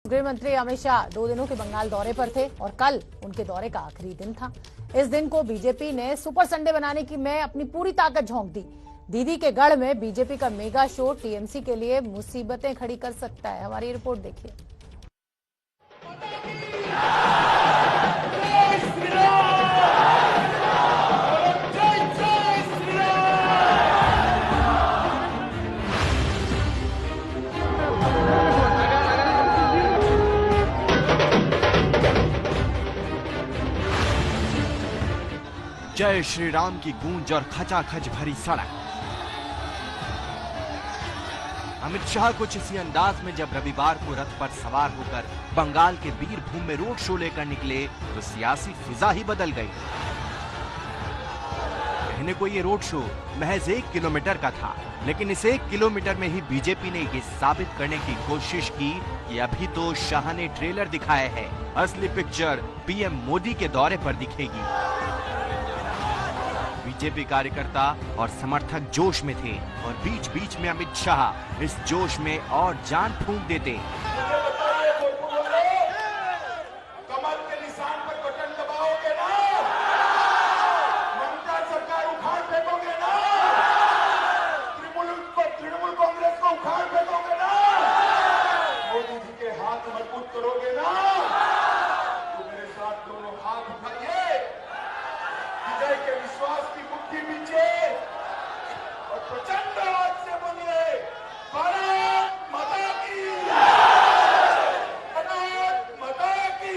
गृह मंत्री अमित शाह 2 दिनों के बंगाल दौरे पर थे और कल उनके दौरे का आखिरी दिन था। इस दिन को बीजेपी ने सुपर संडे बनाने की में अपनी पूरी ताकत झोंक दी। दीदी के गढ़ में बीजेपी का मेगा शो टीएमसी के लिए मुसीबतें खड़ी कर सकता है। हमारी रिपोर्ट देखिए। जय श्री राम की गूंज और खचाखच भरी सड़क। अमित शाह कुछ इसी अंदाज में जब रविवार को रथ पर सवार होकर बंगाल के बीरभूम में रोड शो लेकर निकले तो सियासी फिजा ही बदल गई। कहने को ये रोड शो महज 1 किलोमीटर का था, लेकिन इस 1 किलोमीटर में ही बीजेपी ने ये साबित करने की कोशिश की कि अभी तो शाह ने ट्रेलर दिखाया है, असली पिक्चर पीएम मोदी के दौरे पर दिखेगी। बीजेपी कार्यकर्ता और समर्थक जोश में थे और बीच बीच में अमित शाह इस जोश में और जान फूंक देते। कमल के निशान पर बटन दबाओगे ना? ममता सरकार उखाड़ फेंकोगे ना? तृणमूल कांग्रेस को उखाड़ फेंकोगे ना? मोदी जी के हाथ मजबूत करोगे ना? तो मेरे साथ दोनों हाथ उठाइए, विजय के विश्वास की मुट्ठी पीछे और प्रचंड आवाज से बोलिए, भारत माता की, भारत माता की,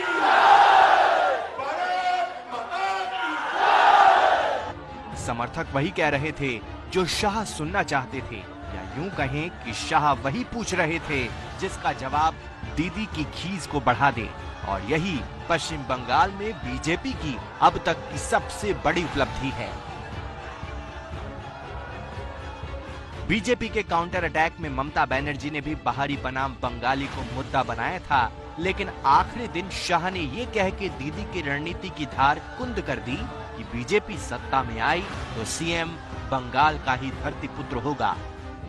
भारत माता की। समर्थक वही कह रहे थे जो शाह सुनना चाहते थे, या यूं कहें कि शाह वही पूछ रहे थे जिसका जवाब दीदी की खीज को बढ़ा दे। और यही पश्चिम बंगाल में बीजेपी की अब तक की सबसे बड़ी उपलब्धि है। बीजेपी के काउंटर अटैक में ममता बनर्जी ने भी बाहरी बनाम बंगाली को मुद्दा बनाया था, लेकिन आखिरी दिन शाह ने ये कह के दीदी की रणनीति की धार कुंद कर दी कि बीजेपी सत्ता में आई तो सीएम बंगाल का ही धरती पुत्र होगा।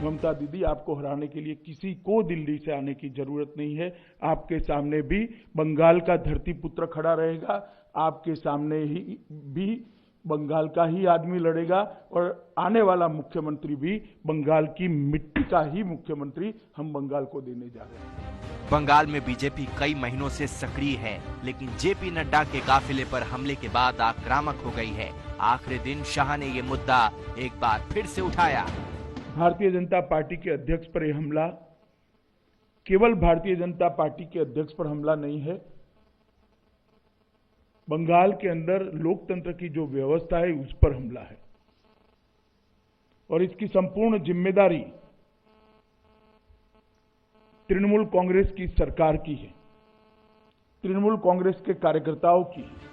ममता दीदी, आपको हराने के लिए किसी को दिल्ली से आने की जरूरत नहीं है। आपके सामने भी बंगाल का धरती पुत्र खड़ा रहेगा, आपके सामने ही भी बंगाल का ही आदमी लड़ेगा और आने वाला मुख्यमंत्री भी बंगाल की मिट्टी का ही मुख्यमंत्री हम बंगाल को देने जा रहे हैं। बंगाल में बीजेपी कई महीनों से सक्रिय है, लेकिन जेपी नड्डा के काफिले पर हमले के बाद आक्रामक हो गई है। आखिरी दिन शाह ने ये मुद्दा एक बार फिर से उठाया। भारतीय जनता पार्टी के अध्यक्ष पर यह हमला केवल भारतीय जनता पार्टी के अध्यक्ष पर हमला नहीं है, बंगाल के अंदर लोकतंत्र की जो व्यवस्था है उस पर हमला है और इसकी संपूर्ण जिम्मेदारी तृणमूल कांग्रेस की सरकार की है, तृणमूल कांग्रेस के कार्यकर्ताओं की है।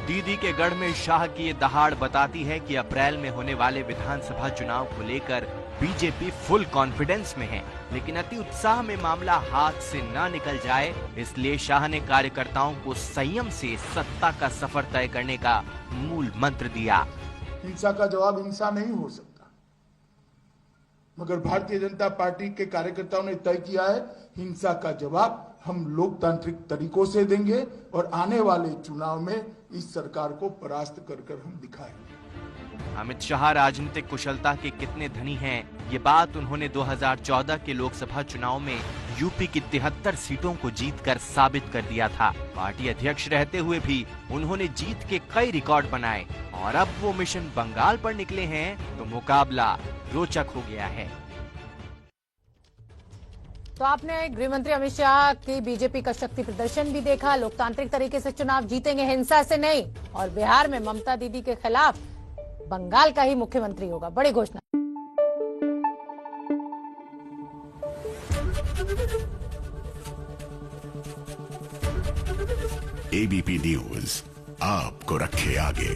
दीदी के गढ़ में शाह की ये दहाड़ बताती है कि अप्रैल में होने वाले विधानसभा चुनाव को लेकर बीजेपी फुल कॉन्फिडेंस में है, लेकिन अति उत्साह में मामला हाथ से न निकल जाए, इसलिए शाह ने कार्यकर्ताओं को संयम से सत्ता का सफर तय करने का मूल मंत्र दिया। हिंसा का जवाब हिंसा नहीं हो सकता, मगर भारतीय जनता पार्टी के कार्यकर्ताओं ने तय किया है हिंसा का जवाब हम लोकतांत्रिक तरीकों से देंगे और आने वाले चुनाव में इस सरकार को परास्त कर हम दिखाएंगे। अमित शाह राजनीतिक कुशलता के कितने धनी हैं, ये बात उन्होंने 2014 के लोकसभा चुनाव में यूपी की 73 सीटों को जीतकर साबित कर दिया था। पार्टी अध्यक्ष रहते हुए भी उन्होंने जीत के कई रिकॉर्ड बनाए और अब वो मिशन बंगाल पर निकले हैं तो मुकाबला रोचक हो गया है। तो आपने गृह मंत्री अमित शाह की बीजेपी का शक्ति प्रदर्शन भी देखा। लोकतांत्रिक तरीके से चुनाव जीतेंगे, हिंसा से नहीं, और बिहार में ममता दीदी के खिलाफ बंगाल का ही मुख्यमंत्री होगा, बड़ी घोषणा। एबीपी न्यूज आपको रखे आगे।